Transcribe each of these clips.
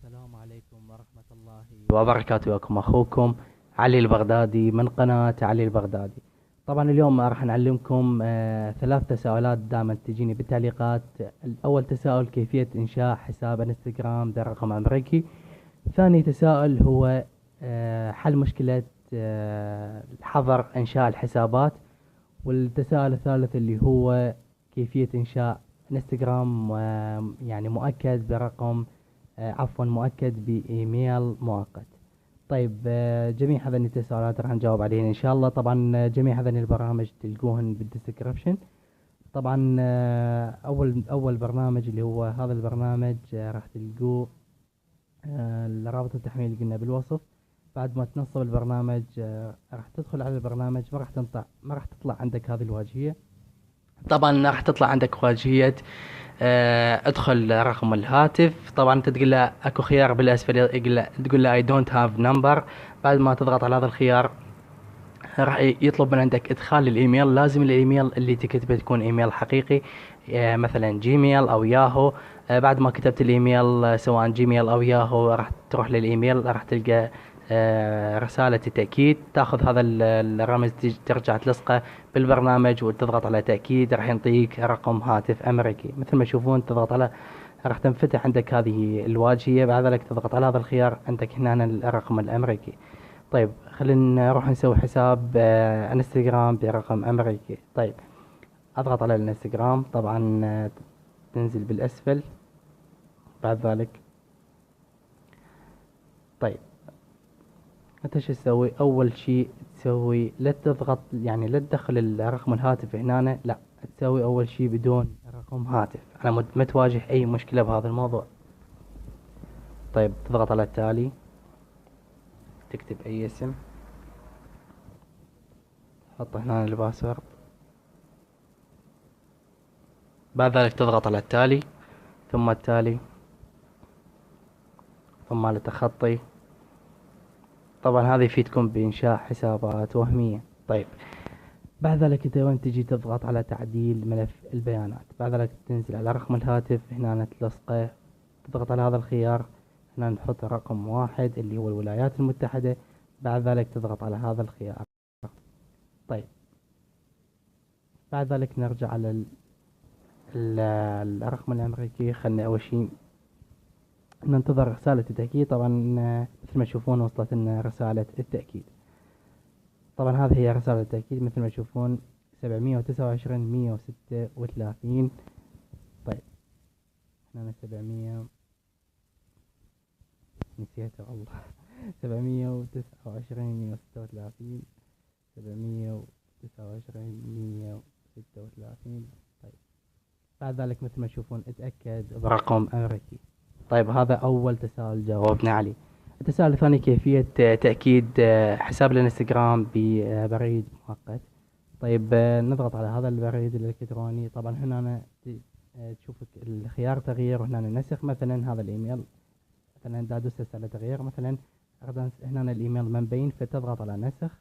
السلام عليكم ورحمة الله وبركاته. وكم أخوكم علي البغدادي من قناة علي البغدادي. طبعا اليوم راح نعلمكم ثلاث تساؤلات دائما تجيني بالتعليقات. أول تساؤل كيفية إنشاء حساب انستغرام برقم أمريكي. ثاني تساؤل هو حل مشكلة حظر إنشاء الحسابات. والتساؤل الثالث اللي هو كيفية إنشاء انستغرام يعني مؤكد برقم عفوا مؤكد بإيميل مؤقت. طيب جميع هذه التساؤلات راح نجاوب عليهن إن شاء الله. طبعا جميع هذه البرامج تلقوهن بالديسكربشن. طبعا أول برنامج اللي هو هذا البرنامج راح تلقوه رابط التحميل قلنا بالوصف. بعد ما تنصب البرنامج راح تدخل على البرنامج، ما راح تطلع عندك هذه الواجهية. طبعا راح تطلع عندك واجهية ادخل رقم الهاتف. طبعا انت تقول له اكو خيار بالاسفل تقول له I don't have number. بعد ما تضغط على هذا الخيار راح يطلب من عندك ادخال الايميل. لازم الايميل اللي تكتبه تكون ايميل حقيقي، مثلا جيميل او ياهو. بعد ما كتبت الايميل سواء جيميل او ياهو راح تروح للايميل، راح تلقى رسالة التأكيد. تاخذ هذا الرمز ترجع تلصقه بالبرنامج وتضغط على تأكيد، راح ينطيك رقم هاتف أمريكي مثل ما تشوفون. تضغط على راح تنفتح عندك هذه الواجهية. بعد ذلك تضغط على هذا الخيار، عندك هنا الرقم الأمريكي. طيب خلينا نروح نسوي حساب انستغرام برقم أمريكي. طيب أضغط على الانستغرام. طبعا تنزل بالأسفل. بعد ذلك طيب انت شو تسوي؟ اول شيء تسوي لا تضغط، يعني لا تدخل الرقم الهاتف هنا، لا تسوي اول شيء بدون رقم هاتف على مود ما تواجه اي مشكلة بهذا الموضوع. طيب تضغط على التالي، تكتب اي اسم، تحط هنا الباسورد. بعد ذلك تضغط على التالي ثم التالي ثم على تخطي. طبعا هذا يفيدكم بإنشاء حسابات وهمية. طيب بعد ذلك انت وين تجي تضغط على تعديل ملف البيانات. بعد ذلك تنزل على رقم الهاتف هنا تلصقه، تضغط على هذا الخيار هنا نحط رقم واحد اللي هو الولايات المتحدة. بعد ذلك تضغط على هذا الخيار. طيب بعد ذلك نرجع على الرقم الأمريكي. خلنا أول شيء ننتظر رسالة التأكيد. طبعا مثل ما تشوفون وصلت لنا رسالة التأكيد. طبعا هذه هي رسالة التأكيد مثل ما تشوفون 729 136. طيب هنا 700 نسيته والله 729 136 729 136. طيب بعد ذلك مثل ما تشوفون اتأكد برقم أمريكي. طيب هذا أول تساؤل جاوبنا عليه. التساؤل الثاني كيفية تأكيد حساب الانستغرام ببريد مؤقت. طيب نضغط على هذا البريد الإلكتروني. طبعا هنا تشوف الخيار تغيير وهنا نسخ مثلا هذا الإيميل. مثلا دا دوست على تغيير مثلا هنا الإيميل ما مبين فتضغط على نسخ.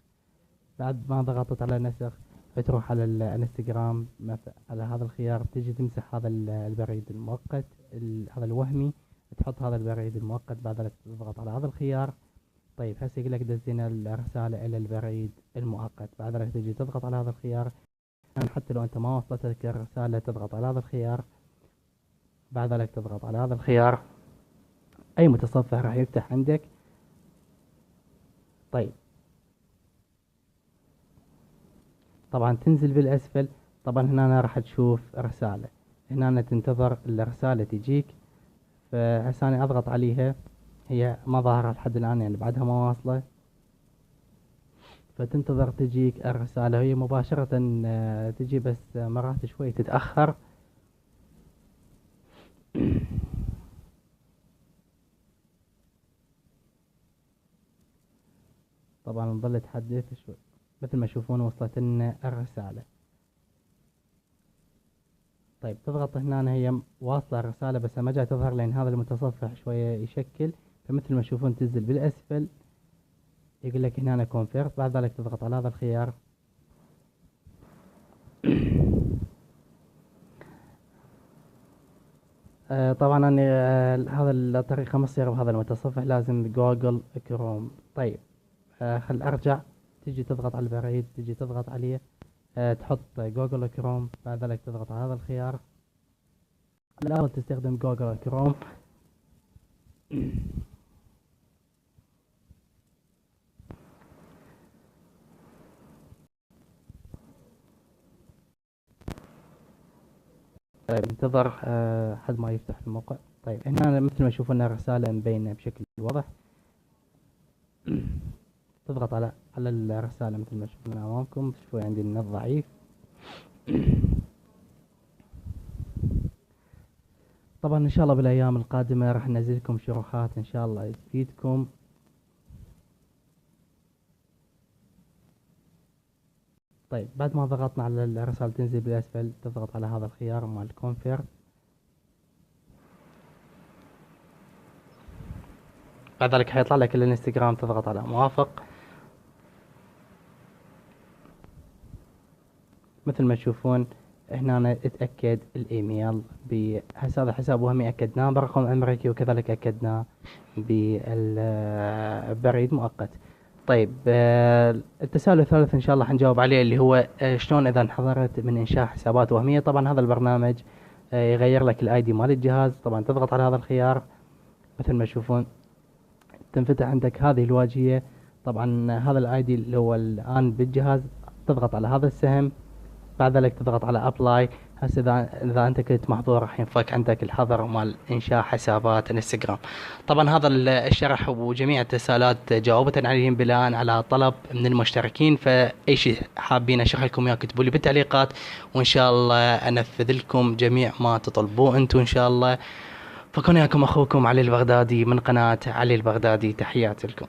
بعد ما ضغطت على نسخ بتروح على الانستغرام على هذا الخيار تجي تمسح هذا البريد المؤقت هذا الوهمي، تحط هذا البريد المؤقت. بعد ذلك تضغط على هذا الخيار. طيب هسه يقول لك دزينا الرسالة إلى البريد المؤقت. بعد ذلك تجي تضغط على هذا الخيار. يعني حتى لو أنت ما وصلتك الرسالة تضغط على هذا الخيار. بعد ذلك تضغط على هذا الخيار، أي متصفح راح يفتح عندك. طيب طبعا تنزل بالأسفل. طبعا هنا راح تشوف رسالة، هنا تنتظر الرسالة تجيك. فهسه أنا أضغط عليها، هي ما ظاهرة لحد الآن يعني بعدها ما واصلة. فتنتظر تجيك الرسالة، هي مباشرة تجي بس مرات شوي تتأخر. طبعا نظل تحدث شوي. مثل ما تشوفون وصلت لنا الرسالة. طيب تضغط هنا، هي واصلة الرسالة بس ما جاي تظهر لأن هذا المتصفح شوية يشكل. فمثل ما تشوفون تنزل بالأسفل يقول لك هنا كونفيرت. بعد ذلك تضغط على هذا الخيار. طبعا أنا هذا الطريقة ما تصير بهذا المتصفح، لازم جوجل كروم. طيب خل أرجع. تجي تضغط على البريد، تجي تضغط عليه، تحط جوجل كروم، بعد ذلك تضغط على هذا الخيار. الأول تستخدم جوجل كروم. طيب انتظر حد ما يفتح الموقع. طيب هنا مثل ما تشوفون الرسالة مبينة بشكل واضح. تضغط على الرسالة مثل ما تشوفون أمامكم. شوي عندي النت ضعيف. طبعا إن شاء الله بالأيام القادمة راح ننزل لكم شروحات إن شاء الله تفيدكم. طيب بعد ما ضغطنا على الرسالة تنزل بالأسفل، تضغط على هذا الخيار مال كونفيرم. بعد ذلك حيطلع لك الانستغرام، تضغط على موافق. مثل ما تشوفون هنا اتأكد الايميل هذا حساب وهمي اكدناه برقم امريكي، وكذلك اكدناه بالبريد مؤقت. طيب التساؤل الثالث ان شاء الله حنجاوب عليه، اللي هو شلون اذا انحضرت من انشاء حسابات وهمية. طبعا هذا البرنامج يغير لك الاي دي مال الجهاز. طبعا تضغط على هذا الخيار، مثل ما تشوفون تنفتح عندك هذه الواجهة. طبعا هذا الاي دي اللي هو الان بالجهاز، تضغط على هذا السهم، بعد ذلك تضغط على ابلاي. هسه اذا انت كنت محظور راح ينفك عندك الحظر مال انشاء حسابات انستغرام. طبعا هذا الشرح وجميع التساؤلات جاوبت عليهم بناء على طلب من المشتركين، فاي شيء حابين اشرح لكم اياه اكتبوا لي بالتعليقات، وان شاء الله انفذ لكم جميع ما تطلبوه انتم ان شاء الله. فكون وياكم اخوكم علي البغدادي من قناة علي البغدادي، تحياتي لكم.